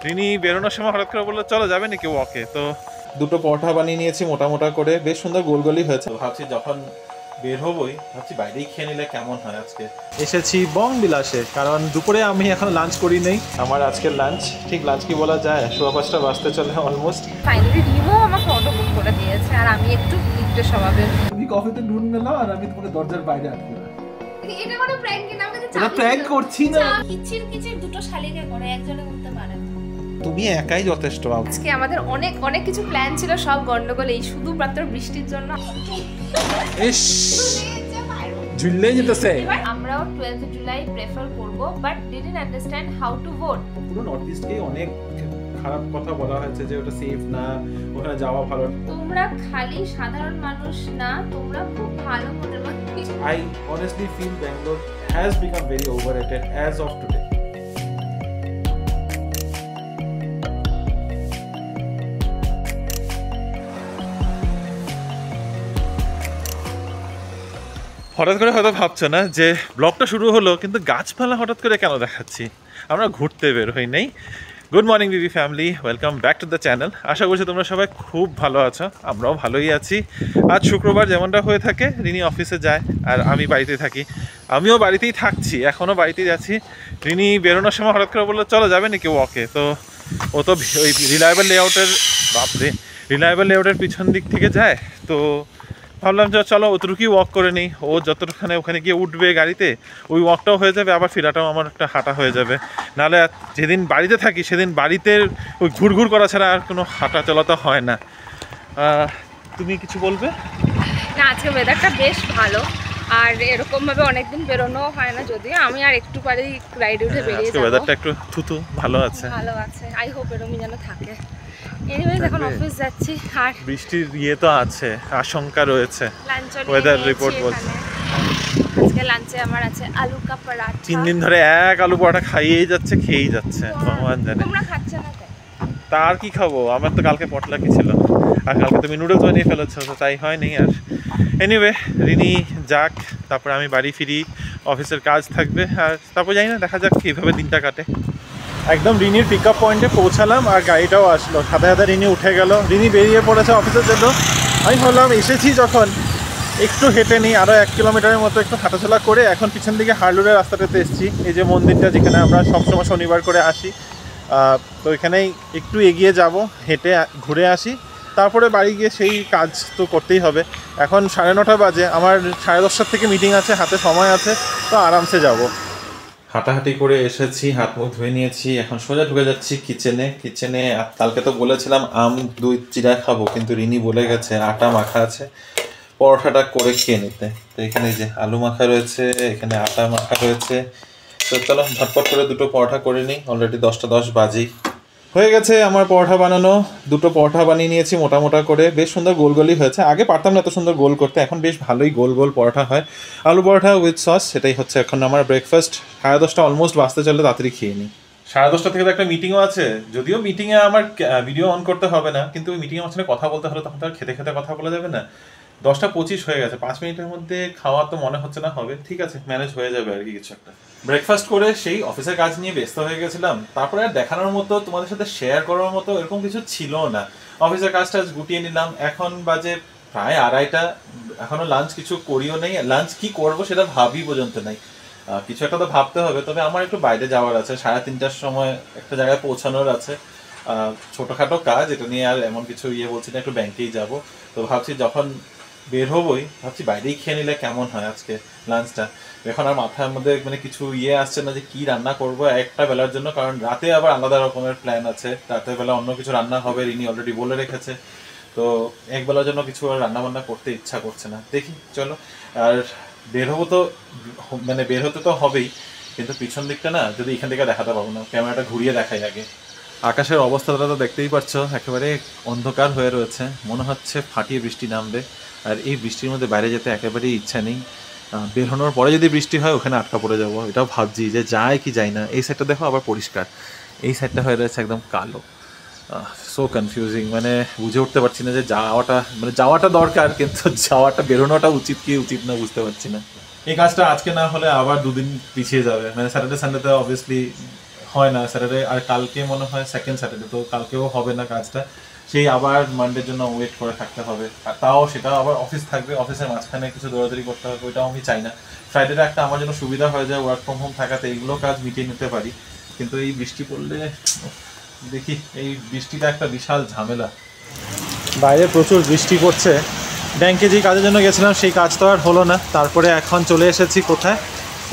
রিনি বেরোনোর সময় হঠাৎ করে বললো চলো যাবে নাকি ওয়াকে, তো দুটো পরোটা বানিয়ে নিয়েছি মোটা মোটা করে, বেশ সুন্দর গোল গোলই হয়েছে। ভাবছি যখন বের হবই ভাবছি বাইরেই খেয়ে নিলে কেমন হয়। আজকে এসেছি বং বিলাসে, কারণ দুপুরে আমি এখন লাঞ্চ করি নেই। আমার আজকের লাঞ্চ, ঠিক লাঞ্চ কি বলা যায়, 5:15 বাজতে চলে অলমোস্ট। ফাইনালি রিমো আমাকে অটো বুক করে দিয়েছে, আর আমি একটু লিফটে স্বভাবের। তুমি কফিতে নুন মেলাও আর আমি তোমাকে দরজার বাইরে আটকে রাখি। এটা কোনো প্র্যাঙ্ক না, আমাকে এটা প্র্যাঙ্ক করছি না। কিচির কিচির দুটো শালিকে করে একজনে করতে পারে। তুমি একাই যথেষ্ট। আজকে আমাদের অনেক অনেক কিছু প্ল্যান ছিল, সব গন্ডগোল এই শুধুমাত্র বৃষ্টির জন্য। ইস ঝুললেই যেতেছে। আমরাও 12th জুলাই প্রেফার করব, but didn't understand how to vote. পুরো নর্থ ইস্টকে অনেক খারাপ কথা বলা হয়েছে যে ওটা সেফ না, ওখানে যাওয়া ভালো। তোমরা খালি সাধারণ মানুষ না, তোমরা খুব ভালো মনের মানুষ। I honestly feel Bangalore has become very overrated as of today. হঠাৎ করে হয়তো ভাবছো না যে ব্লগটা শুরু হলো কিন্তু গাছপালা হঠাৎ করে কেন দেখাচ্ছি। আমরা ঘুরতে বের হই নাই। Good morning BB family, welcome back to the channel. আশা করছি তোমরা সবাই খুব ভালো আছো, আমরাও ভালোই আছি। আজ শুক্রবার যেমনটা হয়ে থাকে, রিনি অফিসে যায় আর আমি বাড়িতে থাকি। আমিও বাড়িতেই থাকছি, এখনও বাড়িতেই আছি। রিনি বেরোনোর সময় হঠাৎ করে বললো চলো যাবে নাকি ওয়াকে, তো ও তো ওই রিলায়েবল লেআউটের পিছন দিক থেকে যায়। তো ভাবলাম যে চলো অতটুকুই ওয়াক করে নিই, ও যতখানে ওখানে গিয়ে উঠবে গাড়িতে, ওই ওয়াকটাও হয়ে যাবে, আবার ফেরাটাও আমার একটা হাঁটা হয়ে যাবে। নাহলে যেদিন বাড়িতে থাকি সেদিন বাড়িতে ওই ঘুরঘুর করা ছাড়া আর কোনো হাঁটা চলা তো হয় না। তুমি কিছু বলবে? না, আজকে ওয়েদারটা বেশ ভালো, আর এরকমভাবে অনেকদিন বেরোনো হয় না, যদিও আমি আর একটু পরে রাইডে উঠে বেরিয়ে যাবো। ওয়েদারটা একটু থুতু ভালো আছে। আই হোপ এরকমই যেন থাকে। এনিওয়েজ এখন অফিস যাচ্ছি, আর বৃষ্টির ইয়ে তো আছে, আশঙ্কা রয়েছে। ওয়েদার রিপোর্ট বলছে আজকে লাঞ্চে আমার আছে আলু কা পরাঠা। 3 দিন ধরে এক আলু পরোটা খেয়েই যাচ্ছে, ভগবান জানে। তোমরা খাচ্ছ না কেন? তার কি খাবো, আমার তো কালকে পটলাকি ছিল, আর কালকে তুমি নুডলস বানিয়ে ফেলেছো, তো তাই হয়নি আর। এনিওয়ে রিনি যাক, তারপরে আমি বাড়ি ফিরি, অফিসের কাজ থাকবে, আর তারপর যাই না, দেখা যাক কীভাবে দিনটা কাটে। একদম রিনির পিক আপ পয়েন্টে পৌঁছালাম আর গাড়িটাও আসলো, সাথে সাথে রিনি উঠে গেল। রিনি বেরিয়ে পড়েছে অফিসের জন্য। আমি ভাবলাম এসেছি যখন একটু হেঁটে নিই, আরও 1 কিলোমিটারের মতো একটু হাঁটাচলা করে এখন পিছন দিকে হারলুরের রাস্তাটাতে এসেছি। এই যে মন্দিরটা, যেখানে আমরা সবসময় শনিবার করে আসি, তো এখানেই একটু এগিয়ে যাব, হেঁটে ঘুরে আসি, তারপরে বাড়ি গিয়ে সেই কাজ তো করতেই হবে। এখন 9:30 বাজে, আমার 10:30 থেকে মিটিং আছে, হাতে সময় আছে, তো আরামসে যাব। হাঁটাহাঁটি করে এসেছি, হাত মুখ ধুয়ে নিয়েছি, এখন সোজা ঢুকে যাচ্ছি কিচেনে। কালকে তো বলেছিলাম আম দুই চিরা খাবো, কিন্তু রিনি বলে গেছে আটা মাখা আছে, পরোটাটা করে খেয়ে নিতে। তো এখানে যে আলু মাখা রয়েছে, এখানে আটা মাখা রয়েছে, তো চলো ঝটপট করে দুটো পরোটা করে নিই। অলরেডি 10:10 বাজেই হয়ে গেছে আমার পরোটা বানানো। দুটো পরোটা বানিয়ে নিয়েছি মোটা মোটা করে, বেশ সুন্দর গোল গোলই হয়েছে। আগে পারতাম না এত সুন্দর গোল করতে, এখন বেশ ভালোই গোল গোল পরোটা হয়। আলু পরোটা উইথ সস, সেটাই হচ্ছে এখন আমার ব্রেকফাস্ট। 10:30 অলমোস্ট বাজতে চলে, তাড়াতাড়ি খেয়ে নিই। 10:30 থেকে তো একটা মিটিংও আছে, যদিও মিটিংয়ে আমার ভিডিও অন করতে হবে না, কিন্তু ওই মিটিংয়ের মাঝখানে কথা বলতে হলে তখন তো আর খেতে খেতে কথা বলা যাবে না। 10:25 হয়ে গেছে, 5 মিনিটের মধ্যে খাওয়া তো মনে হচ্ছে না হবে, ঠিক আছে ম্যানেজ হয়ে যাবে আর কি কিছু একটা। ব্রেকফাস্ট করে সেই অফিসের কাজ নিয়ে ব্যস্ত হয়ে গেছিলাম, তারপরে আর দেখানোর মতো, তোমাদের সাথে শেয়ার করার মতো এরকম কিছু ছিল না। অফিসের কাজটা গুটিয়ে নিলাম, এখন বাজে প্রায় 2:30, এখনো লাঞ্চ কিছু করিও নেই। লাঞ্চ কি করব সেটা ভাবি পর্যন্ত নেই, কিছু একটা তো ভাবতে হবে। তবে আমার একটু বাইরে যাওয়ার আছে, 3:30টার সময় একটা জায়গায় পৌঁছানোর আছে, ছোটোখাটো কাজ, এটা নিয়ে আর এমন কিছু বলছি না, একটু ব্যাংকেই যাব। তো ভাবছি যখন বের হবই ভাবছি বাইরেই খেয়ে নিলে কেমন হয় আজকে লাঞ্চটা। এখন আর মাথার মধ্যে মানে কিছু আসছে না যে কি রান্না করব একটা বেলার জন্য, কারণ রাতে আবার আলাদা রকমের প্ল্যান আছে, রাতের বেলা অন্য কিছু রান্না হবে, রিনি অলরেডি বলে রেখেছে। তো এক বেলার জন্য কিছু আর রান্না বান্না করতে ইচ্ছা করছে না, দেখি চলো। আর বের হবো তো, মানে বের হতে তো হবেই, কিন্তু পিছন দিকটা না যদি এখান থেকে দেখাতে পারবো না, ক্যামেরাটা ঘুরিয়ে দেখাই আগে। আকাশের অবস্থাটা তো দেখতেই পাচ্ছ, একেবারে অন্ধকার হয়ে রয়েছে, মনে হচ্ছে ফাটিয়ে বৃষ্টি নামবে। আর এই বৃষ্টির মধ্যে বাইরে যেতে একেবারেই ইচ্ছা নেই। বের হওয়ার পরে যদি বৃষ্টি হয় ওখানে আটকা পড়ে যাবো, এটাও ভাবছি যে যায় কি যায় না। এই সাইডটা দেখো আবার পরিষ্কার, এই সাইডটা হয়ে রয়েছে একদম কালো। সো কনফিউজিং, মানে বুঝে উঠতে পারছি না যে যাওয়াটা দরকার, কিন্তু যাওয়াটা বেরোনোটা উচিত কি উচিত না বুঝতে পারছি না। এই কাজটা আজকে না হলে আবার 2 দিন পিছিয়ে যাবে, মানে স্যাটারডে সানডেতে অবভিয়াসলি হয় না স্যাটারডে, আর কালকে মনে হয় সেকেন্ড স্যাটারডে, তো কালকেও হবে না কাজটা, সেই আবার মানডের জন্য ওয়েট করে থাকতে হবে, আর তাও সেটাও আবার অফিস থাকবে, অফিসের মাঝখানে কিছু দৌড়াদৌড়ি করতে হবে, ওইটাও আমি চাই না। ফ্রাইডেটা একটা আমার জন্য সুবিধা হয়ে যায়, ওয়ার্ক ফ্রম হোম থাকাতে এইগুলো কাজ মিটিয়ে নিতে পারি, কিন্তু এই বৃষ্টি পড়লে দেখি, এই বৃষ্টিটা একটা বিশাল ঝামেলা। বাইরে প্রচুর বৃষ্টি পড়ছে, ব্যাংকে যে কাজের জন্য গেছিলাম সেই কাজ তো আর হলো না, তারপরে এখন চলে এসেছি কোথায়,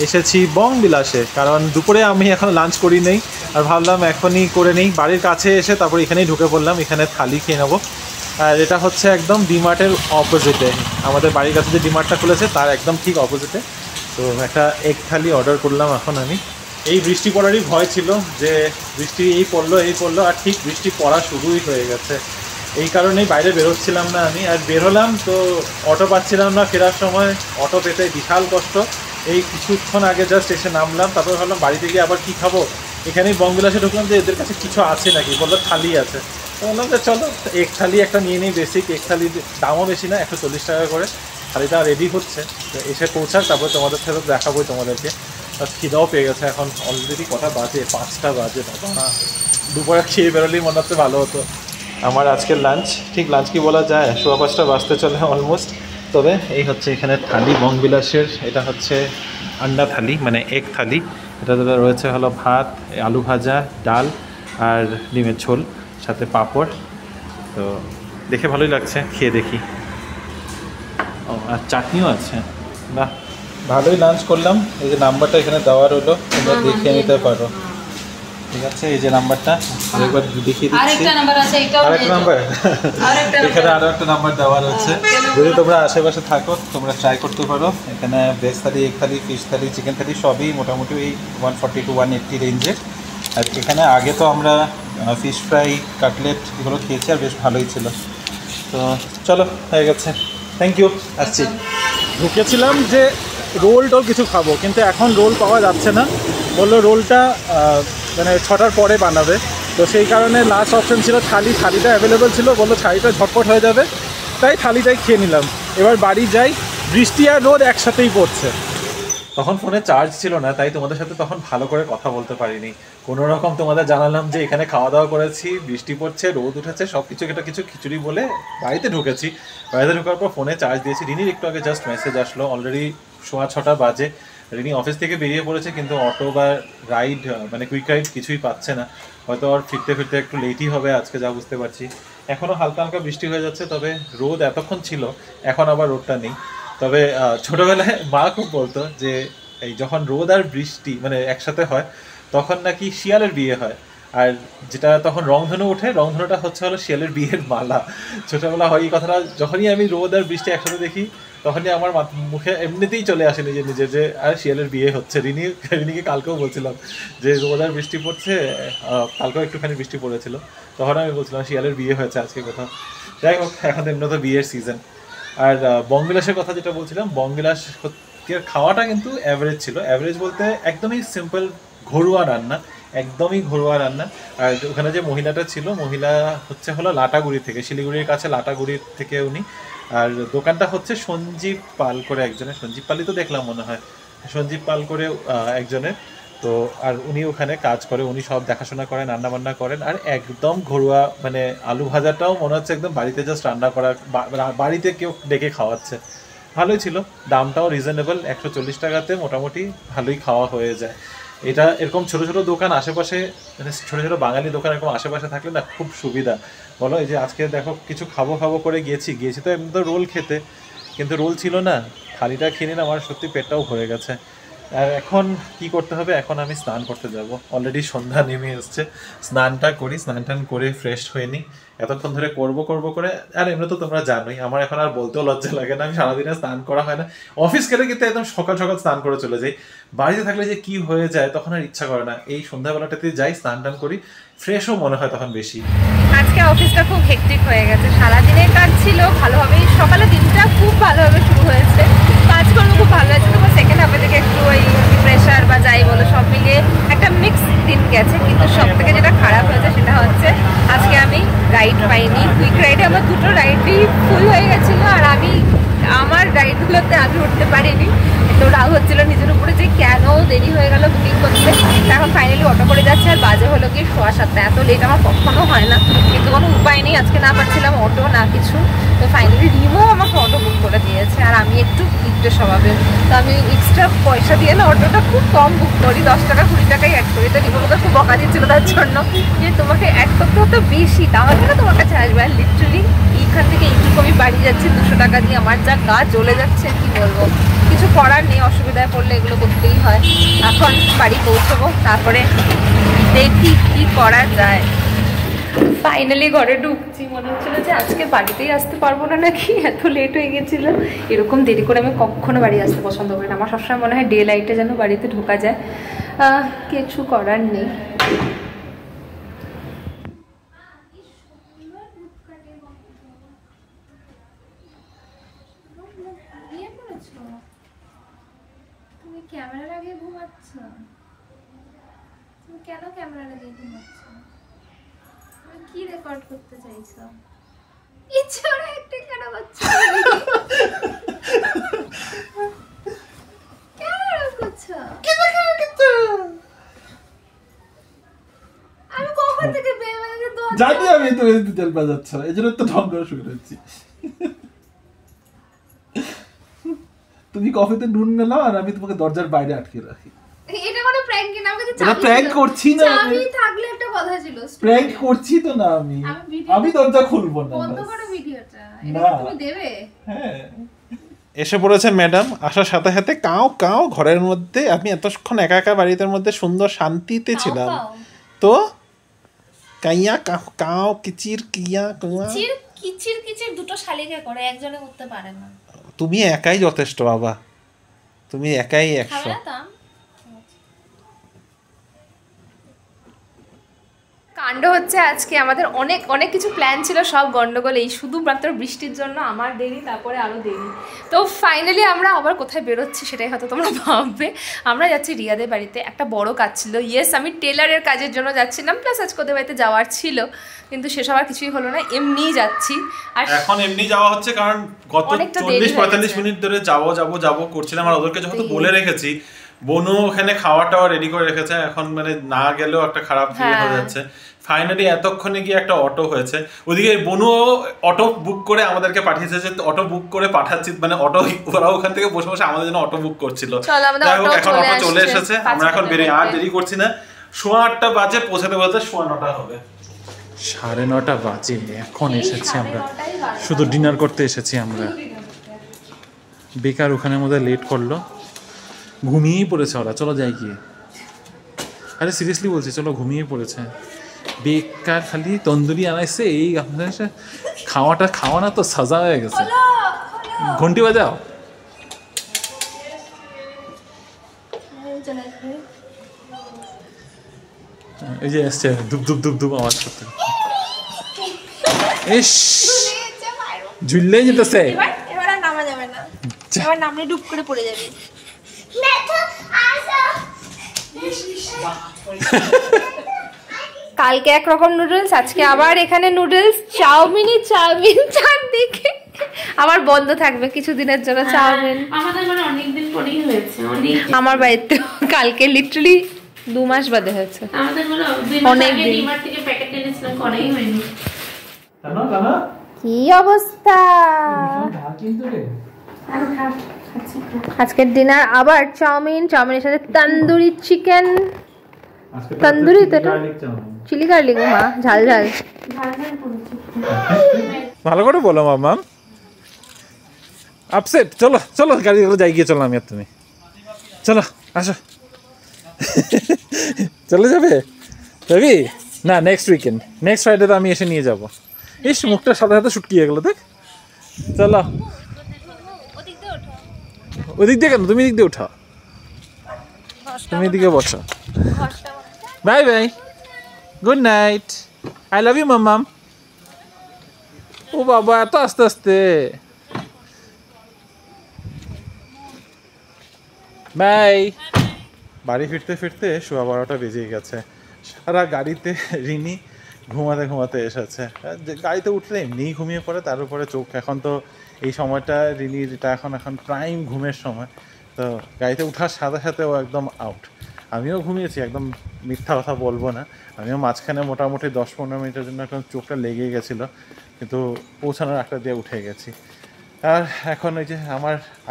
এসেছি বংবিলাসে, কারণ দুপুরে আমি এখন লাঞ্চ করি নেই, আর ভাবলাম এখনই করে নেই, বাড়ির কাছে এসে তারপর এখানেই ঢুকে পড়লাম, এখানে থালি খেয়ে নেবো। আর এটা হচ্ছে একদম ডিমার্টের অপোজিটে, আমাদের বাড়ির কাছে যে ডিমার্টটা খুলেছে তার একদম ঠিক অপোজিটে। তো একটা এগ থালি অর্ডার করলাম এখন আমি। এই বৃষ্টি পড়ারই ভয় ছিল যে বৃষ্টি এই পড়লো, আর ঠিক বৃষ্টি পড়া শুরুই হয়ে গেছে, এই কারণেই বাইরে বেরোচ্ছিলাম না আমি। আর বেরোলাম তো অটো পাচ্ছিলাম না, ফেরার সময় অটো পেতে বিশাল কষ্ট। এই কিছুক্ষণ আগে জাস্ট এসে নামলাম, তারপর ভাবলাম বাড়িতে গিয়ে আবার কী খাবো, এখানেই বংবিলাসে ঢুকলাম যে এদের কাছে কিছু আছে নাকি, বললো থালি আছে, তো বললাম যে চলো এগ থালি একটা নিয়ে নিই, বেসিক এগ থালি, দামও বেশি না, 140 টাকা করে। থালিটা রেডি হচ্ছে, তো এসে পৌঁছাক তারপর তোমাদের সাথে দেখাবোই তোমাদেরকে। খিদাও পেয়ে গেছে, এখন অলরেডি কটা বাজে, 5টা বাজে, বাবা দুপুরে খেয়ে বেরোলেই মনে হচ্ছে ভালো হতো। আমার আজকের লাঞ্চ, ঠিক লাঞ্চ কি বলা যায়, 5:15 বাজতে চলে অলমোস্ট। তবে এই হচ্ছে এখানে থালি বংবিলাসের, এটা হচ্ছে আন্ডা থালি, মানে এগ থালি। এটাতে রয়েছে হলো ভাত, আলু ভাজা, ডাল আর ডিমের ঝোল, সাথে পাঁপড়। তো দেখে ভালোই লাগছে, খেয়ে দেখি। ও আর চাটনিও আছে, বাহ ভালোই লাঞ্চ করলাম। এই যে নাম্বারটা এখানে দেওয়া রইলো, তোমরা দেখে নিতে পারো, ঠিক আছে? এই যে নাম্বারটা একবার দেখিয়ে দিচ্ছি, আরেকটা নাম্বার, এখানে আরও একটা নাম্বার দেওয়া রয়েছে। যদি তোমরা আশেপাশে থাকো তোমরা ট্রাই করতে পারো। এখানে ভেজ থালি, এগ থালি, ফিশ থালি, চিকেন থালি সবই মোটামুটি ওই 140 to 180 রেঞ্জে। আর এখানে আগে তো আমরা ফিশ ফ্রাই, কাটলেট এগুলো খেয়েছি, আর বেশ ভালোই ছিল। তো চলো, হয়ে গেছে, থ্যাংক ইউ, আসছি। ঢুকেছিলাম যে রোল টোল কিছু খাবো, কিন্তু এখন রোল পাওয়া যাচ্ছে না, বললো রোলটা মানে 6টার পরে বানাবে, তো সেই কারণে লাস্ট অপশন ছিল থালি। থালিটা অ্যাভেলেবেল ছিল, বললো থালিটা ঝটপট হয়ে যাবে, তাই থালিটাই খেয়ে নিলাম। এবার বাড়ি যাই, বৃষ্টি আর রোদ একসাথেই পড়ছে। তখন ফোনে চার্জ ছিল না, তাই তোমাদের সাথে তখন ভালো করে কথা বলতে পারিনি। কোনো রকম তোমাদের জানালাম যে এখানে খাওয়া দাওয়া করেছি, বৃষ্টি পড়ছে, রোদ উঠেছে, সব কিছু একটা কিছু খিচুড়ি বলে বাড়িতে ঢুকেছি। বাড়িতে ঢোকার পর ফোনে চার্জ দিয়েছি। রিনির একটু আগে জাস্ট মেসেজ আসলো, অলরেডি 6:15 বাজে। রিনি অফিস থেকে বেরিয়ে পড়েছে, কিন্তু অটো বা রাইড মানে কুইক রাইড কিছুই পাচ্ছে না, হয়তো আর ফিরতে ফিরতে একটু লেটই হবে আজকে, যা বুঝতে পারছি। এখনও হালকা হালকা বৃষ্টি হয়ে যাচ্ছে, তবে রোদ এতক্ষণ ছিল, এখন আবার রোদটা নেই। তবে ছোটোবেলায় মা খুব বলতো যে এই যখন রোদ আর বৃষ্টি মানে একসাথে হয় তখন নাকি শিয়ালের বিয়ে হয়, আর যেটা তখন রংধনু ওঠে, রংধনুটা হচ্ছে হলো শিয়ালের বিয়ের মালা। ছোটোবেলা হয় এই কথাটা, যখনই আমি রোদ আর বৃষ্টি একসাথে দেখি তখনই আমার মুখে এমনিতেই চলে আসে নিজের যে আর শিয়ালের বিয়ে হচ্ছে। রিনিকে কালকেও বলছিলাম যে রোদ আর বৃষ্টি পড়ছে, কালকেও একটুখানি বৃষ্টি পড়েছিল, তখন আমি বলছিলাম শিয়ালের বিয়ে হয়েছে আজকে কোথাও। যাই হোক, এখন এমনি তো বিয়ের সিজন। আর বংবিলাসের কথা যেটা বলছিলাম, বংবিলাস খাওয়াটা কিন্তু অ্যাভারেজ ছিল। অ্যাভারেজ বলতে একদমই সিম্পল ঘরোয়া রান্না, একদমই ঘরোয়া রান্না। আর ওখানে যে মহিলাটা ছিল, মহিলা হচ্ছে হলো লাটাগুড়ি থেকে, শিলিগুড়ির কাছে লাটাগুড়ির থেকে উনি। আর দোকানটা হচ্ছে সঞ্জীব পাল করে একজনের, সঞ্জীব পালই তো দেখলাম মনে হয়, সঞ্জীব পাল করে একজনের। তো আর উনি ওখানে কাজ করে, উনি সব দেখাশোনা করেন, রান্নাবান্না করেন। আর একদম ঘরোয়া, মানে আলু ভাজাটাও মনে হচ্ছে একদম বাড়িতে জাস্ট রান্না করা, বাড়িতে কেউ ডেকে খাওয়াচ্ছে। ভালোই ছিল, দামটাও রিজনেবল, 140 টাকাতে মোটামুটি ভালোই খাওয়া হয়ে যায়। এটা এরকম ছোটো ছোটো দোকান আশেপাশে, মানে ছোটো ছোটো বাঙালি দোকান এরকম আশেপাশে থাকলে না খুব সুবিধা। বলো, এই যে আজকে দেখো কিছু খাবো করে গিয়েছি তো এমনি তো রোল খেতে, কিন্তু রোল ছিল না, থালিটা খেয়ে নিলাম, আমার সত্যি পেটটাও ভরে গেছে। আর এখন কি করতে হবে, এখন আমি স্নান করতে যাব। অলরেডি সন্ধ্যা নেমে এসছে, স্নানটা করি, স্নান টান করে ফ্রেশ হয়ে নিই। এতক্ষণ ধরে করবো করে, আর এমনি তো তোমরা জানোই আমার এখন আর বলতেও লজ্জা লাগে না, আমি সারাদিনে স্নান করা হয় না। অফিস গেলে কিন্তু একদম সকাল সকাল স্নান করে চলে যাই, বাড়িতে থাকলে যে কি হয়ে যায় তখন আর ইচ্ছা করে না। এই সন্ধ্যাবেলাটাতে যাই, স্নান টান করি, ফ্রেশও মনে হয় তখন বেশি। আজকে অফিসটা খুব হেক্টিক হয়ে গেছে, সারাদিনের কাজ ছিল ভালোভাবেই, সকালে দিনটা খুব ভালোভাবে শুরু হয়েছে, কাজকর্ম খুব ভালো হয়েছে। তবে সেকেন্ড হাফে থেকে একটু ওই প্রেশার বা যাই বলো সব মিলিয়ে একটা মিক্স দিন গেছে। কিন্তু সব থেকে যেটা খারাপ হয়েছে সেটা হচ্ছে আজকে আমি রাইড পাইনি। কুইক রাইডে আমার 2টো রাইডই ফুল হয়ে গেছিলো, আর আমি আমার রাইডগুলোতে আমি উঠতে পারিনি, তো রাগ হচ্ছিল নিজের উপরে যে কেন দেরি হয়ে গেল বুকিং করতে। এখন ফাইনালি অটো করে যাচ্ছে, আর বাজে হলো কি 7:15। এত লেট আমার কখনো হয় না, কিন্তু কোনো উপায় নেই, আজকে না পাচ্ছিলাম অটো না কিছু। তো ফাইনালি রিমো আমাকে অটো বুক করে দিয়েছে, আর আমি একটু কিপটে স্বভাবের, তো আমি এক্সট্রা পয়সা দিয়ে না অটোটা খুব কম বুক করি, 10 টাকা 20 টাকাই অ্যাড করি। তো রিমো আমাকে খুব বকা দিচ্ছিল তার জন্য, যে তোমাকে অ্যাড করতে হতো বেশি, তাহলে না তোমার কাছে আসবে। আর লিটারালি এইখান থেকে এইটুকু আমি বাড়ি যাচ্ছি 200 টাকা দিয়ে, আমার যা গা জ্বলে যাচ্ছে কি বলবো। কিছু করার নেই, অসুবিধায় পড়লে এগুলো করতেই হয়। এখন বাড়ি পৌঁছবো, তারপরে দেখি কি করা যায়। ফাইনালি ঘরে ঢুকছি, মনে হচ্ছিল যে আজকে বাড়িতেই আসতে পারবো না নাকি, এত লেট হয়ে গেছিলো। এরকম দেরি করে আমি কখনো বাড়ি আসতে পছন্দ করি না, আমার সবসময় মনে হয় ডে লাইটে যেন বাড়িতে ঢোকা যায়। কিছু করার নেই। তুমি ক্যামেরার আগে ঘুমাচ্ছ? তুমি কেন ক্যামেরার আগে ঘুমাচ্ছ? তুমি কি রেকর্ড করতে চাইছো? ইচ্ছারা একটা কেন করছো? কেন করছো? আমি কখন থেকে বেমানাকে দোয়া জানি আমি তো তেল বাজাচ্ছ, এই জন্য তো ঢং করে শুরু হচ্ছি। তুমি কফিতে নুন মেলাও আর আমি তোমাকে দরজার বাইরে আটকে রাখি। এটা কোনো প্র্যাঙ্ক না, আমাকে এটা প্র্যাঙ্ক করছি না, আমি থাকলে একটা কথা ছিল। প্র্যাঙ্ক করছি তো না আমি দরজা খুলবো না। বন্ধ করো ভিডিওটা, এটা না। তুমি দেবে? হ্যাঁ। এসে পড়েছে ম্যাডাম, আসার সাথে সাথে কাও কাও ঘরের মধ্যে। আমি এতক্ষণ একা একা বাড়িতে মধ্যে সুন্দর শান্তিতে ছিলাম, তো কাইয়া কাও কাও কিচির কিয়া কুয়া। কিচির কিচির দুটো শালিকে করে, একজনে করতে পারে না। তুমি একাই যথেষ্ট বাবা, তুমি একাই 100। কাণ্ড হচ্ছে আজকে আমাদের অনেক অনেক কিছু প্ল্যান ছিল, সব গন্ডগোল এই শুধুমাত্র বৃষ্টির জন্য আমার দেরি, তারপরে আরও দেরি। তো ফাইনালি আমরা আবার কোথায় বেরোচ্ছি সেটাই হয়তো তোমরা ভাববে। আমরা যাচ্ছি রিয়াদের বাড়িতে, একটা বড় কাজ ছিল। ইয়েস, আমি টেলারের কাজের জন্য যাচ্ছিলাম, প্লাস আজকে ওদের বাড়িতে যাওয়ার ছিল, কিন্তু সেসব আর কিছুই হলো না, এমনিই যাচ্ছি। আর এখন এমনি যাওয়া হচ্ছে কারণ গত 40-45 মিনিট ধরে যাবো করছিলাম, আর ওদেরকে যেহেতু বলে রেখেছি, বনু ওখানে খাওয়া টাওয়া রেডি করে রেখেছে, এখন মানে না গেলেও একটা খারাপ ফিল হয়ে যাচ্ছে। ফাইনালি এতক্ষণে গিয়ে একটা অটো হয়েছে, ওদিকে বনু অটো বুক করে আমাদেরকে পাঠিয়েছে, যে অটো বুক করে পাঠাচ্ছি, মানে অটো ওরা ওখান থেকে বসে বসে আমাদের জন্য অটো বুক করছিল। এখন অটো চলে এসেছে, আমরা এখন বেরিয়ে আর দেরি করছি না। 8:15 বাজে, পৌঁছাতে বলতে 9:15 হবে। 9:30 বাজে, এখন এসেছি আমরা, শুধু ডিনার করতে এসেছি আমরা। বেকার ওখানের মধ্যে লেট করলো, ঘুমিয়েই পড়েছে ওরা। চলো যাই গিয়ে, আরে সিরিয়াসলি বলছি, চলো ঘুমিয়ে পড়েছে। বেকার খালি তন্দুরি আনাইছে, এই আপনার খাওয়া না তো সাজা হয়ে গেছে। ঘন্টি বাজাও। এই যে এসছে, ধুপ ধুপ ধুপ ধুপ আওয়াজ করতে। ইস, ঝুললেই যেতেছে। এবার আর নামা যাবে না, এবার নামলে ডুব করে পড়ে যাবে। কালকে একরকম নুডলস, আজকে আবার এখানে নুডলস, চাউমিন চারদিকে। আবার বন্ধ থাকবে কিছুদিনের জন্য চাউমিন। আমাদের মানে অনেকদিন পরেই হয়েছে, আমার বাড়িতে কালকে লিটারালি 2 মাস বাদে হয়েছে। আমাদের মানে অনেক দিন ডিমার্ট থেকে প্যাকেট এনেছিলাম, করাই হয়নি। কি অবস্থা আজকের ডিনার? আবার চাউমিনের সাথে তন্দুরি চিকেন, তন্দুরি তো চিলি গার্লিক, মা ঝাল ঝাল। ভালো করে বলো মামা। আপসেট, চলো চলো গাড়ি যাই গিয়ে, চলো আমি আর তুমি, চলো আসো। চলে যাবে যাবি না? নেক্সট উইকেন্ড, নেক্সট ফ্রাইডে তো আমি এসে নিয়ে যাবো। ইস, মুখটার সাথে সাথে শুটকিয়ে গেলো দেখ। চলো, ওদিক দিয়ে কেন? তুমি এদিক দিয়ে উঠাও, তুমি এদিকে বসো। Bye bye, good night, I love you মাম্মাম। ও বাবা, এত আস্তে আস্তে। বাই। বাড়ি ফিরতে ফিরতে 12:15 বেজে গেছে। সারা গাড়িতে রিনি ঘুমাতে ঘুমাতে এসেছে। আর যে গাড়িতে উঠলে এমনিই ঘুমিয়ে পড়ে, তার উপরে চোখ এখন তো এই সময়টা রিনির এটা এখন প্রাইম ঘুমের সময়। তো গাড়িতে ওঠার সাথে সাথে ও একদম আউট। আমিও ঘুমিয়েছি, একদম মিথ্যা কথা বলবো না, আমিও মাঝখানে মোটামুটি 10-15 মিনিটের জন্য এখন চোখটা লেগে গেছিলো, কিন্তু পৌঁছানোর একটা দিয়ে উঠে গেছি। আর এখন ওই যে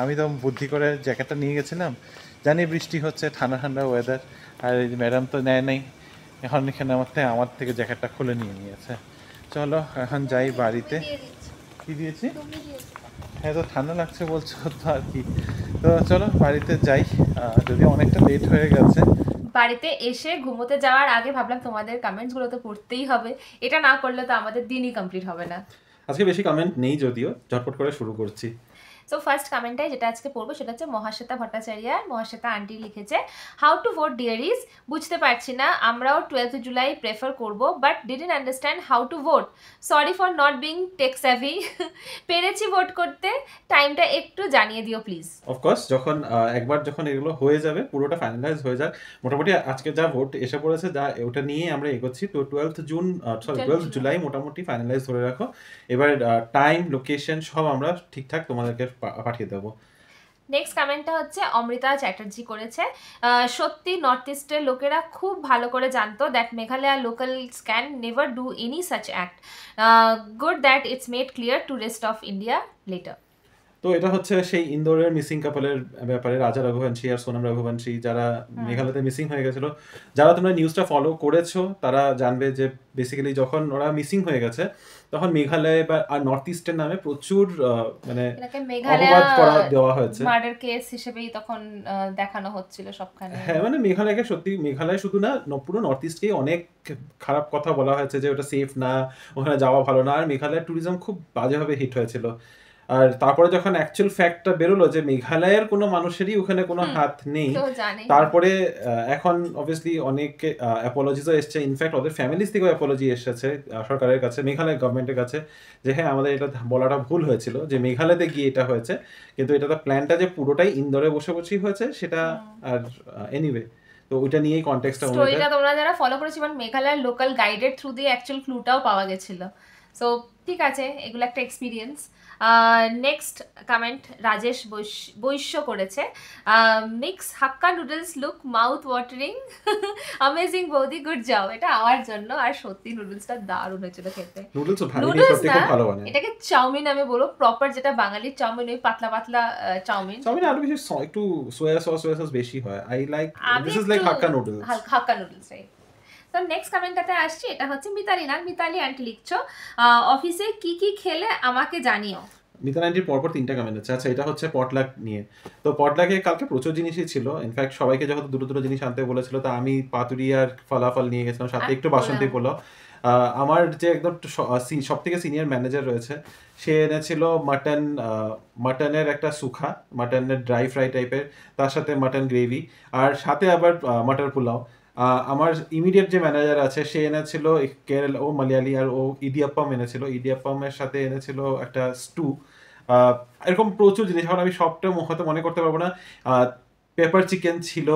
আমি তো বুদ্ধি করে জ্যাকেটটা নিয়ে গেছিলাম, জানি বৃষ্টি হচ্ছে, ঠান্ডা ঠান্ডা ওয়েদার, আর এই যে ম্যাডাম তো নেয় নাই, এখন এখানে আমার থেকে জ্যাকেটটা খুলে নিয়ে নিয়েছে। চলো এখন যাই বাড়িতে। কি দিয়েছি? হ্যাঁ, তো ঠান্ডা লাগছে বলছো তো আর কি। তো চলো বাড়িতে যাই, যদিও অনেকটা লেট হয়ে গেছে। বাড়িতে এসে ঘুমোতে যাওয়ার আগে ভাবলাম তোমাদের কমেন্টসগুলো তো পড়তেই হবে, এটা না করলে তো আমাদের দিনই কমপ্লিট হবে না। আজকে বেশি কমেন্ট নেই, যদিও ঝটপট করে শুরু করছি। সো ফার্স্ট কমেন্টটাই যেটা আজকে পড়বো সেটা হচ্ছে মহাশ্বেতা ভট্টাচার্য। মহাশ্বেতা আন্টি লিখেছে, হাউ টু ভোট ডিয়ারিজ, বুঝতে পারছি না, আমরাও 12 জুলাই প্রেফার করব, but didn't understand how to vote, sorry for not being tech savvy, পেরেছি ভোট করতে, টাইমটা একটু জানিয়ে দিও প্লিজ। অফকোর্স একবার যখন এগুলো হয়ে যাবে, পুরোটা ফাইনালাইজ হয়ে যাক, মোটামুটি আজকে যা ভোট এসে পড়েছে, যা ওটা নিয়ে আমরা এগোচ্ছি। তো 12 জুলাই মোটামুটি ফাইনালাইজ ধরে রাখো। এবার টাইম, লোকেশন সব আমরা ঠিকঠাক তোমাদেরকে পাঠিয়ে দেবো। নেক্সট কমেন্টটা হচ্ছে অমৃতা চ্যাটার্জি করেছে, সত্যি নর্থ ইস্টের লোকেরা খুব ভালো করে জানতো that Meghalaya locals can never do any such act, good that it's made clear to rest of India letter. তো এটা হচ্ছে সেই ইন্দোরের মিসিং কাপলের ব্যাপারে, রাজা রঘুবংশী আর সোনাম রঘুবংশী, যারা মেঘালয়তে মিসিং হয়ে গেছিল। যারা তোমরা নিউজটা ফলো করেছো তারা জানবে যে বেসিক্যালি যখন ওরা মিসিং হয়ে গেছে, তখন মেঘালয় বা আর নর্থ ইস্টের নামে প্রচুর মানে অপবাদ করা দেওয়া হয়েছে, মার্ডার কেস হিসেবেই তখন দেখানো হচ্ছিল সবখানে। হ্যাঁ, মানে মেঘালয়কে সত্যি, মেঘালয় শুধু না, পুরো নর্থ ইস্টকেই অনেক খারাপ কথা বলা হয়েছে যে ওটা সেফ না, ওখানে যাওয়া ভালো না, আর মেঘালয়ের ট্যুরিজম খুব বাজেভাবে হিট হয়েছিল। আর তারপরে যখন অ্যাকচুয়াল ফ্যাক্টটা বেরোলো যে মেঘালয়ের কোনো মানুষেরই ওখানে কোনো হাত নেই, তারপরে এখন অবভিয়াসলি অনেক অ্যাপোলজিসও এসছে, ইনফ্যাক্ট ওদের ফ্যামিলিজ থেকেও অ্যাপোলজি এসেছে সরকারের কাছে, মেঘালয় গভর্নমেন্টের কাছে, যে হ্যাঁ আমাদের এটা বলাটা ভুল হয়েছিল যে মেঘালয়তে গিয়ে এটা হয়েছে, কিন্তু এটা তো প্ল্যানটা যে পুরোটাই ইন্দোরে বসে বসেই হয়েছে সেটা। আর এনিওয়ে, তো ওইটা নিয়েই কনটেক্সটটা স্টোরিটা তোমরা যারা ফলো করেছো, মানে মেঘালয়ের লোকাল গাইডের থ্রু দিয়ে অ্যাকচুয়াল ক্লুটাও পাওয়া গেছিল। সো ঠিক আছে, এগুলো একটা experience. Next comment Rajesh Baishya করেছে, mix hakka noodles look mouth watering, amazing বৌদি, গুড জব। এটা আমার জন্য, আর সত্যি নুডলসটা দারুণ হয়েছিল খেতে। নুডলস না, এটাকে চাউমিন আমি বলবো, প্রপার যেটা বাঙালির চাউমিন, ওই পাতলা পাতলা চাউমিন। আরো বেশি একটু সোয়া সস বেশি হয়। I like this is like hakka noodles, hakka noodles, right. তো নেক্সট কমেন্টটাতে আসছি, এটা হচ্ছে মিতালি নাগ। মিতালি আন্টি লিখছো, অফিসে কি কি খেলে আমাকে জানিও। মিতালি আন্টির পরপর 3টা কমেন্ট আছে। আচ্ছা, এটা হচ্ছে পটলাক নিয়ে। তো পটলাকে কালকে প্রচুর জিনিসই ছিল, ইনফ্যাক্ট সবাইকে যখন দুটো দুটো জিনিস আনতে বলেছিল, তা আমি পাতুরি আর ফলাফল নিয়ে গেছিলাম, সাথে একটু বাসন্তী পোলাও। আমার যে একদম সব থেকে সিনিয়র ম্যানেজার রয়েছে, সে এনেছিল মাটনের একটা সুখা, মাটনের ড্রাই ফ্রাই টাইপের, তার সাথে মাটন গ্রেভি, আর সাথে আবার মাটর পোলাও। আমার ইমিডিয়েট যে ম্যানেজার আছে, সে এনেছিল কেরালা, ও মালয়ালি, আর ও ইডিয়াপ্পাম এনেছিল, ইডিয়াপ্পামের সাথে এনেছিল একটা স্টু। এরকম প্রচুর জিনিস, এখন আমি সবটা হয়তো মনে করতে পারবো না। পেপার চিকেন ছিল,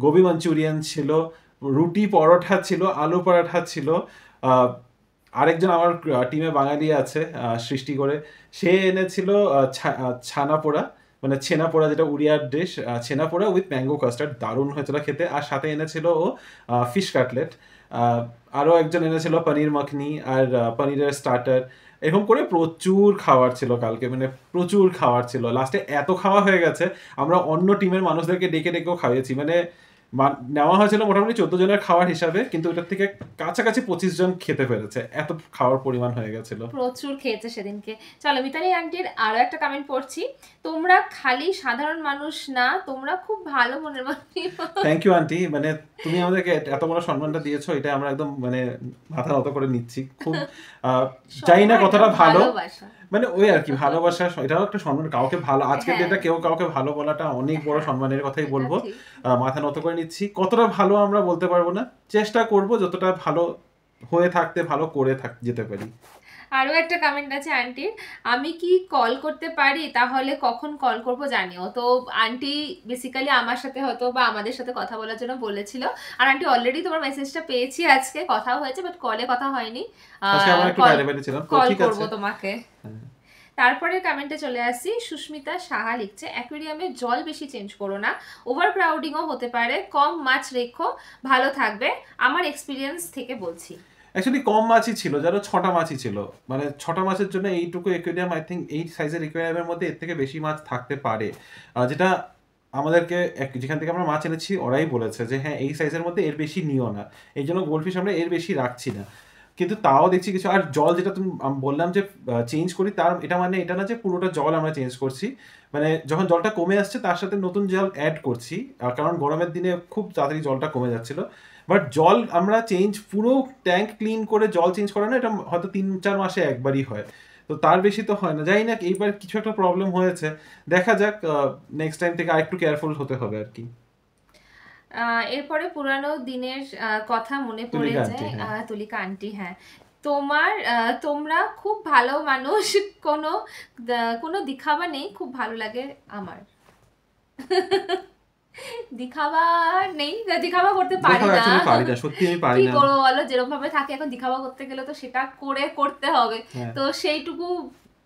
গোবি মাঞ্চুরিয়ান ছিল, রুটি পরোটা ছিল, আলু পরোটা ছিল। আরেকজন আমার টিমে বাঙালি আছে, সৃষ্টি করে, সে এনেছিল ছানা পোড়া, মানে ছেনা পোড়া, যেটা উড়িয়ার ডিশ, ছেনা পোড়া উইথ ম্যাঙ্গো কাস্টার্ড, দারুণ হয়েছিল খেতে। আর সাথে এনেছিল ও ফিশ কাটলেট। আরও একজন এনেছিল পনির মাখনি আর পনিরের স্টার্টার। এরকম করে প্রচুর খাবার ছিল কালকে, মানে প্রচুর খাবার ছিল। লাস্টে এত খাওয়া হয়ে গেছে, আমরা অন্য টিমের মানুষদেরকে ডেকে ডেকেও খাইয়েছি। মানে নেওয়া হয়েছিল মোটামুটি 14 জনের খাওয়ার হিসাবে, কিন্তু ওটার থেকে কাছাকাছি 25 জন খেতে পেরেছে, এত খাওয়ার পরিমাণ হয়ে গেছিল। প্রচুর খেয়েছে সেদিনকে। চলো মিতালি আন্টির আরো একটা কমেন্ট পড়ছি, তোমরা খালি সাধারণ মানুষ না, তোমরা খুব ভালো মনের মানুষ। থ্যাংক ইউ আন্টি, মানে তুমি আমাদেরকে এত বড় সম্মানটা দিয়েছো, এটা আমরা একদম মানে মাথা নত করে নিচ্ছি। খুব জানি না কতটা ভালো, মানে ওই আর কি, ভালোবাসা, এটাও একটা সম্মান। কাউকে ভালো, আজকের দিনটা কেউ কাউকে ভালো বলাটা অনেক বড় সম্মানের কথাই বলবো। মাথা নত করে নিচ্ছি। কতটা ভালো আমরা বলতে পারবো না, চেষ্টা করব যতটা ভালো হয়ে থাকতে, ভালো করে যেতে পারি। আরও একটা কমেন্ট আছে আন্টির, আমি কি কল করতে পারি, তাহলে কখন কল করব জানিও। তো আন্টি বেসিক্যালি আমার সাথে হয়তো বা আমাদের সাথে কথা বলার জন্য বলেছিল, আর আন্টি অলরেডি তোমার মেসেজটা পেয়েছি, আজকে কথাও হয়েছে, বাট কলে কথা হয়নি। আজকে আমরা একটু বাইরে বাইরে ছিলাম, তো কল ঠিক করবো আছে। তোমাকে। হ্যাঁ। তারপরে কমেন্টে চলে আসছি, সুস্মিতা সাহা লিখছে, অ্যাকুয়ারিয়ামে জল বেশি চেঞ্জ করো না, ওভার ক্রাউডিংও হতে পারে, কম মাছ রেখো, ভালো থাকবে, আমার এক্সপিরিয়েন্স থেকে বলছি। অ্যাকচুয়ালি কম মাছই ছিল, যারা 6টা মাছই ছিল, মানে 6টা মাছের জন্য এইটুকু অ্যাকোয়ারিয়াম, আই থিঙ্ক এই সাইজের অ্যাকোয়ারিয়ামের মধ্যে এর থেকে বেশি মাছ থাকতে পারে। যেটা আমাদেরকে যেখান থেকে আমরা মাছ এনেছি ওরাই বলেছে যে হ্যাঁ এই সাইজের মধ্যে এর বেশি নিও না, এই জন্য গোল্ডফিশ আমরা এর বেশি রাখছি না। কিন্তু তাও দেখছি কিছু, আর জল যেটা তুমি বললাম যে চেঞ্জ করি, তার এটা মানে এটা না যে পুরোটা জল আমরা চেঞ্জ করছি, মানে যখন জলটা কমে আসছে তার সাথে নতুন জল অ্যাড করছি, কারণ গরমের দিনে খুব তাড়াতাড়ি জলটা কমে যাচ্ছিল। বাট জল আমরা চেঞ্জ, পুরো ট্যাঙ্ক ক্লিন করে জল চেঞ্জ করা না, এটা হয়তো 3-4 মাসে একবারই হয়, তো তার বেশি তো হয় না। জানি না এইবার কিছু একটা প্রবলেম হয়েছে, দেখা যাক, নেক্সট টাইম থেকে আরেকটু কেয়ারফুল হতে হবে আর কি। এরপরে পুরানো দিনের কথা মনে পড়ে তুলিকা যায়। আন্টি, হ্যাঁ। তুলিকা আন্টি, হ্যাঁ, তোমরা খুব ভালো মানুষ, কোনো দিখাবা নেই, খুব ভালো লাগে আমার। দিখাবা নেই, দিখাবা করতে পারি না, সত্যি আমি পারি কি না। করবো বলো, যেরকম ভাবে থাকে এখন দিখাবা করতে গেলে তো সেটা করতে হবে, হ্যাঁ। তো সেইটুকু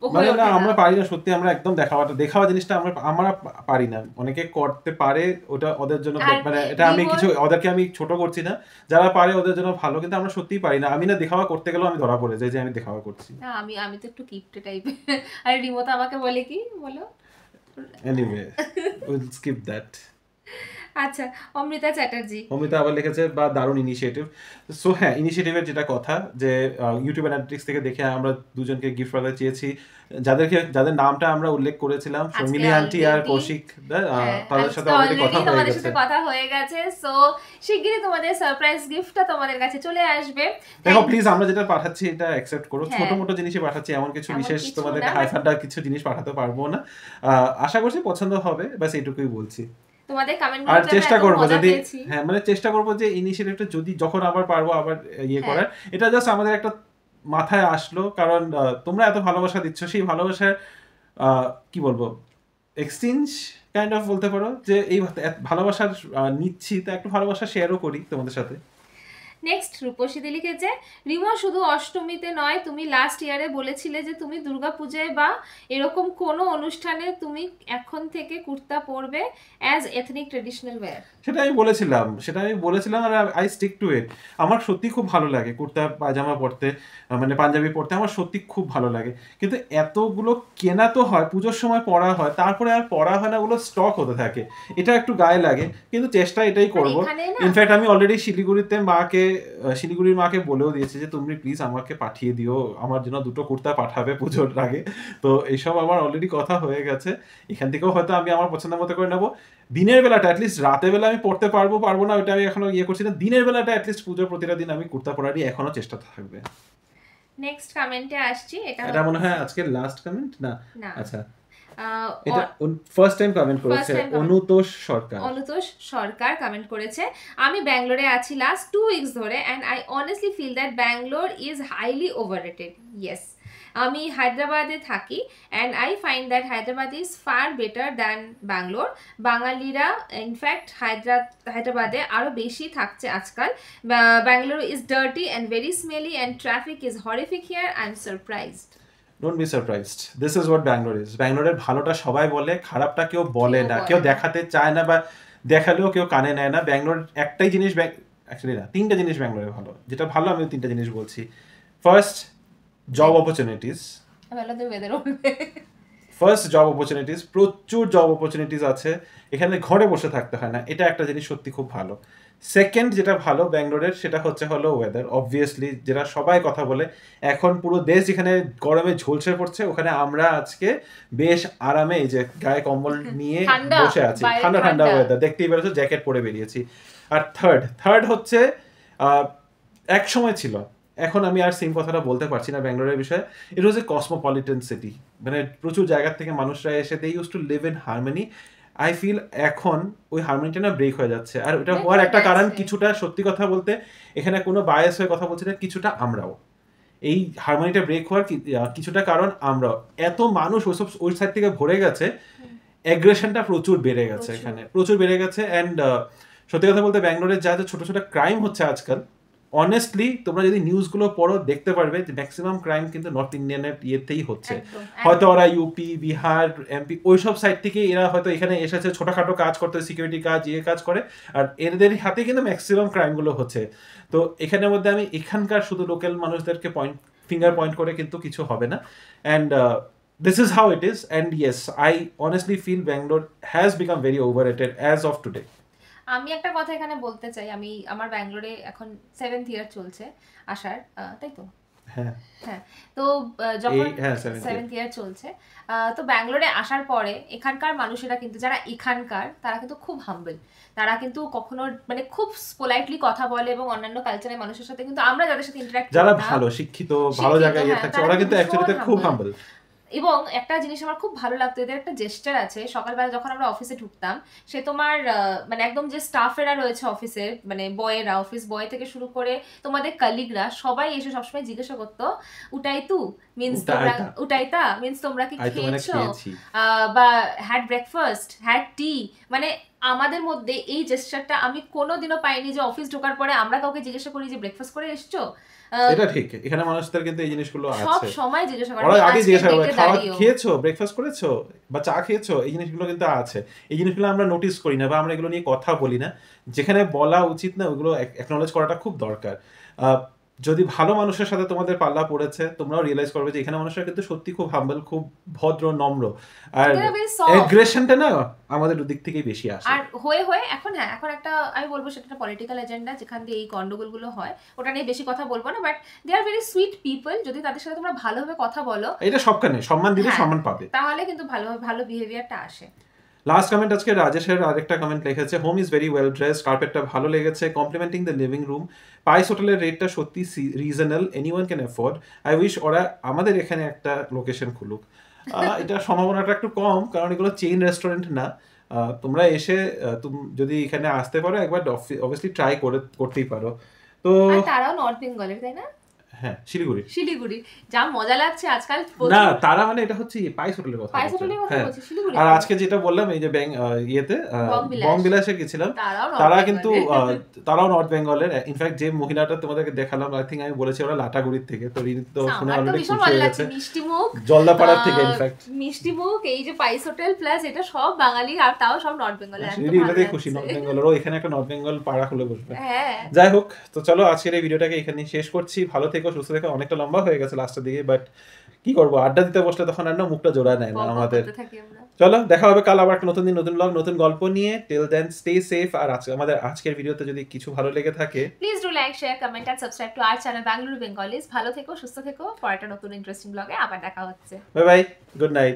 মানে না, আমরা পারি না সত্যি, আমরা একদম দেখাওয়া জিনিসটা আমরা পারি না। অনেকে করতে পারে, ওটা ওদের জন্য, মানে এটা আমি কিছু ওদেরকে আমি ছোট করছি না, যারা পারে ওদের জন্য ভালো, কিন্তু আমরা সত্যিই পারি না। আমি না দেখাওয়া করতে গেলেও আমি ধরা পড়ে যাই যে আমি দেখাওয়া করছি। আমি তো একটু কিপটে টাইপের, আর রিমোতা আমাকে বলে কি বলো, এনিওয়ে উইল স্কিপ দ্যাট। আচ্ছা, অমৃতা চ্যাটার্জি, অমিতা আবার লিখেছে বা দারুণ ইনিশিয়েটিভ। সো হ্যাঁ, ইনিশিয়েটিভের যেটা কথা, যে ইউটিউব অ্যানালিটিক্স থেকে দেখে আমরা দুজনকে গিফট পাঠাতে চেয়েছি, যাদের নামটা আমরা উল্লেখ করেছিলাম, শর্মিলি আন্টি আর কৌশিক, তাদের সাথে অলরেডি কথা হয়ে গেছে। সো শিগগিরই তোমাদের সারপ্রাইজ গিফটটা তোমাদের কাছে চলে আসবে। দেখো প্লিজ, আমরা যেটা পাঠাচ্ছি এটা অ্যাকসেপ্ট করো, ছোট মোটো জিনিসই পাঠাচ্ছি, এমন কিছু বিশেষ তোমাদেরকে হাইফান্ডা কিছু জিনিস পাঠাতে পারবো না। আশা করছি পছন্দ হবে, বাস এইটুকুই বলছি। তোমাদের কমেন্টগুলো আর চেষ্টা করব, যদি হ্যাঁ মানে চেষ্টা করব যে ইনিশিয়েটিভটা যদি যখন আবার পারবো আবার করার, এটা জাস্ট আমাদের একটা মাথায় আসলো, কারণ তোমরা এত ভালোবাসা দিচ্ছ, সেই ভালোবাসার কি বলবো এক্সচেঞ্জ কাইন্ড অফ বলতে পারো, যে এই ভালোবাসার নিচ্ছি, তা একটু ভালোবাসা শেয়ারও করি তোমাদের সাথে। নেক্সট রূপসীদি লিখেছে, রিমো শুধু অষ্টমীতে নয়, তুমি লাস্ট ইয়ারে বলেছিলে যে তুমি দুর্গাপূজায় বা এরকম কোনো অনুষ্ঠানে তুমি এখন থেকে কুর্তা পরবে অ্যাজ এথনিক ট্রেডিশনাল ওয়্যার। সেটা আমি বলেছিলাম আর আই স্টিক টু ইট। আমার সত্যি খুব ভালো লাগে কুর্তা পায়জামা পরতে, মানে পাঞ্জাবি পরতে আমার সত্যি খুব ভালো লাগে, কিন্তু এতগুলো কেনা তো হয়, পুজোর সময় পরা হয়, তারপরে আর পরা হয় না, ওগুলো স্টক হতে থাকে, এটা একটু গায়ে লাগে, কিন্তু চেষ্টা এটাই করবো। ইনফ্যাক্ট আমি অলরেডি শিলিগুড়ির মাকে বলেও দিয়েছি যে তুমি প্লিজ আমাকে পাঠিয়ে দিও, আমার জন্য 2টো কুর্তা পাঠাবে পুজোর আগে। তো এইসব আমার অলরেডি কথা হয়ে গেছে, এখান থেকেও হয়তো আমি আমার পছন্দ মতো করে নেবো। দিনের বেলাটা অ্যাটলিস্ট, রাতের বেলা আমি পড়তে পারবো না, ওইটা আমি এখনো করছি না। দিনের বেলাটা অ্যাটলিস্ট পুজোর প্রতিটা দিন আমি কুর্তা পরারই এখনো চেষ্টা থাকবে। নেক্সট কমেন্টে আসছি, এটা মনে হয় আজকের লাস্ট কমেন্ট না? আচ্ছা, এটা ফার্স্ট টাইম কমেন্ট করেছে অনুতোষ সরকার কমেন্ট করেছে, আমি ব্যাঙ্গালোরে আছি লাস্ট 2 উইকস ধরে and I honestly feel that Bangalore is highly overrated. Yes, আমি হায়দ্রাবাদে থাকি and I find that Hyderabad is far better than Bangalore. বাঙালিরা ইনফ্যাক্ট হায়দ্রাবাদে আরও বেশি থাকছে আজকাল। Bangalore is dirty and very smelly and traffic is horrific here. I am surprised. Don't be surprised, this is what Bangalore is. ব্যাঙ্গালোরের ভালোটা সবাই বলে, খারাপটা কেউ বলে না, কেউ দেখাতে চায় না, বা দেখালেও কেউ কানে নেয় না। ব্যাঙ্গালোর একটাই জিনিস, অ্যাকচুয়ালি না, 3টা জিনিস ব্যাঙ্গালোরে ভালো, যেটা ভালো আমি 3টা জিনিস বলছি। First, job opportunities. প্রচুর জব অপরচুনিটিস আছে, এখানে ঘরে বসে থাকতে হয় না, এটা একটা জিনিস সত্যি খুব ভালো। সেকেন্ড যেটা ভালো ব্যাঙ্গালোরের, সেটা হলো ওয়েদার। অবভিয়াসলি যেটা সবাই কথা বলে, এখন পুরো দেশ যেখানে গরমে ঝলসে পড়ছে, ওখানে আমরা আজকে বেশ আরামে এই যে গায়ে কম্বল নিয়ে বসে আছি, ঠান্ডা ওয়েদার, দেখতেই পেরেছো জ্যাকেট পরে বেরিয়েছি। আর থার্ড হচ্ছে, এক সময় ছিল, এখন আমি আর সেম কথাটা বলতে পারছি না ব্যাঙ্গালোরের বিষয়ে, ইট ওয়াজ এ কসমোপলিটন সিটি, মানে প্রচুর জায়গা থেকে মানুষরা এসে they use to live in harmony. I feel এখন ওই হারমোনিটা না ব্রেক হয়ে যাচ্ছে, আর ওটা হওয়ার একটা কারণ কিছুটা, সত্যি কথা বলতে এখানে কোনো বায়াস হয়ে কথা বলছি না, কিছুটা আমরাও এই হারমোনিটা ব্রেক হওয়ার কিছুটা কারণ আমরা এত মানুষ ওই সাইড থেকে ভরে গেছে, অ্যাগ্রেশনটা প্রচুর বেড়ে গেছে, এখানে প্রচুর বেড়ে গেছে। অ্যান্ড সত্যি কথা বলতে ব্যাঙ্গালোরে যা ছোট ছোট ক্রাইম হচ্ছে আজকাল, অনেস্টলি তোমরা যদি নিউজগুলো পড়ো দেখতে পারবে যে ম্যাক্সিমাম ক্রাইম কিন্তু নর্থ ইন্ডিয়ানের ইয়েতেই হচ্ছে। হয়তো ওরা ইউপি, বিহার, এমপি ওইসব সাইড থেকে এরা হয়তো এখানে এসেছে ছোটখাটো কাজ করতে, সিকিউরিটি কাজ, কাজ করে, আর এদের হাতে কিন্তু ম্যাক্সিমাম ক্রাইমগুলো হচ্ছে। তো এখানের মধ্যে আমি এখানকার শুধু লোকাল মানুষদেরকে ফিঙ্গার পয়েন্ট করে কিন্তু কিছু হবে না। And this is how it is, and yes, I honestly feel Bangalore has become very overrated as of today. আমি একটা কথা এখানে বলতে চাই, আমি আমার ব্যাঙ্গালোরে এখন 7th ইয়ার চলছে আসার, তাই তো? হ্যাঁ হ্যাঁ, তো যখন 7th ইয়ার চলছে, তো ব্যাঙ্গালোরে আসার পরে এখানকার মানুষেরা কিন্তু যারা এখানকার তারা কিন্তু খুব হাম্বল, তারা কিন্তু কখনো মানে খুব পোলাইটলি কথা বলে, এবং অন্যান্য কালচারের মানুষের সাথে কিন্তু আমরা যাদের সাথে ইন্টারঅ্যাক্ট যারা ভালো শিক্ষিত ভালো জায়গায় থাকছে ওরা কিন্তু অ্যাকচুয়ালি খুব হাম্বল। এবং একটা জিনিস আমার খুব ভালো লাগতো, এদের একটা জেস্টার আছে। সকালবেলা যখন আমরা অফিসে ঢুকতাম, সে তোমার মানে একদম যে স্টাফেরা রয়েছে অফিসের, মানে বয়েরা, অফিস বয় থেকে শুরু করে তোমাদের কলিগরা সবাই এসে সবসময় জিজ্ঞাসা করতো উটাই তু মিন্স তোমরা, উটাইতা মিন্স তোমরা কি খেয়েছো, বা হ্যাড ব্রেকফাস্ট, হ্যাড টি। মানে আমাদের মধ্যে এই জেস্টারটা আমি কোনোদিনও পাইনি যে অফিস ঢোকার পরে আমরা কাউকে জিজ্ঞাসা করি যে ব্রেকফাস্ট করে এসছো। এটা ঠিক, এখানে মানুষদের কিন্তু এই জিনিসগুলো আছে, সব সময় জিজ্ঞাসা করে, ওরা আগে জিজ্ঞাসা করে খাওয়া খেয়েছো, ব্রেকফাস্ট করেছো বা চা খেয়েছো, এই জিনিসগুলো কিন্তু আছে। এই জিনিসগুলো আমরা নোটিস করি না বা আমরা এগুলো নিয়ে কথা বলি না, যেখানে বলা উচিত না ওগুলো অ্যাকনলেজ করাটা খুব দরকার। যদি ভালো মানুষের সাথে তোমাদের পাল্লা পড়েছে, তোমরাও রিয়েলাইজ করবে যে এখানে মানুষরা কিন্তু সত্যি খুব হাম্বল, খুব ভদ্র, নম্র, আর অ্যাগ্রেশনটা না আমাদের দিক থেকেই বেশি আসে। আর হয়ে এখন এখন একটা আমি বলবো সেটা একটা পলিটিক্যাল এজেন্ডা, যেখান দিয়ে এই গন্ডগোলগুলো হয়, ওটা নিয়ে বেশি কথা বলবো না। But they are very sweet people, যদি তাদের সাথে তোমরা ভালোভাবে কথা বলো, এটা সবখানে সম্মান দিলে সম্মান পাবে, তাহলে কিন্তু ভালো বিহেভিয়ারটা আসে। লাস্ট কমেন্ট আজকে রাজেশের আরেকটা কমেন্ট লিখেছে, home is very well dressed, কার্পেটটা ভালো লেগেছে, কমপ্লিমেন্টিং দ্য লিভিং রুম, পাইস হোটেলের রেটটা সত্যি reasonable, anyone can afford, I wish ওরা আমাদের এখানে একটা লোকেশন খুলুক। এটা সম্ভাবনাটা একটু কম, কারণ এগুলো চেইন রেস্টুরেন্ট না। তোমরা এসে যদি এখানে আসতে পারো একবার অবভিয়াসলি ট্রাই করতেই পারো। তো তারাও নর্থ বেঙ্গলের, তাই না? হ্যাঁ, শিলিগুড়ি যা মজা লাগছে আজকাল। না তারা মানে এটা হচ্ছে পাইস হোটেলের কথা, আর আজকে যেটা বললাম এই যে ইয়েতে বংবিলাসে গেছিলাম, তারা কিন্তু তারাও নর্থ বেঙ্গলের। ইনফ্যাক্ট যে মহিলাটা তোমাদেরকে দেখালাম, আই থিঙ্ক আমি বলেছি ওরা লাটাগুড়ির থেকে, তো রিনি তো শুনে অলরেডি খুশি হয়ে গেছে, মিষ্টিমুখ জলদাপাড়ার থেকে। ইনফ্যাক্ট মিষ্টিমুখ, এই যে পাইস হোটেল প্লাস এটা সব বাঙালি, আর তাও সব নর্থ বেঙ্গলের। রিনি এটাতেই খুশি, নর্থ বেঙ্গলের, ও এখানে একটা নর্থ বেঙ্গল পাড়া খুলে বসবে। যাই হোক, তো চলো আজকের এই ভিডিওটাকে এখানে শেষ করছি। ভালো থেকো, সুস্থ থেকো। অনেকটা লম্বা হয়ে গেছে লাস্টের দিকে, বাট কি করবো, আড্ডা দিতে বসলে তখন আর না মুখটা জোড়া নেয় না আমাদের। চলো দেখা হবে কাল আবার একটা নতুন দিন, নতুন ব্লগ, নতুন গল্প নিয়ে। Till then stay safe. আর আমাদের আজকের ভিডিওতে যদি কিছু ভালো লেগে থাকে, please do like, share, comment and subscribe to our channel Bengaluru Bengalis. ভালো থেকো, সুস্থ থেকো। পরে একটা নতুন ইন্টারেস্টিং ব্লগে আবার দেখা হচ্ছে। By bye, good night.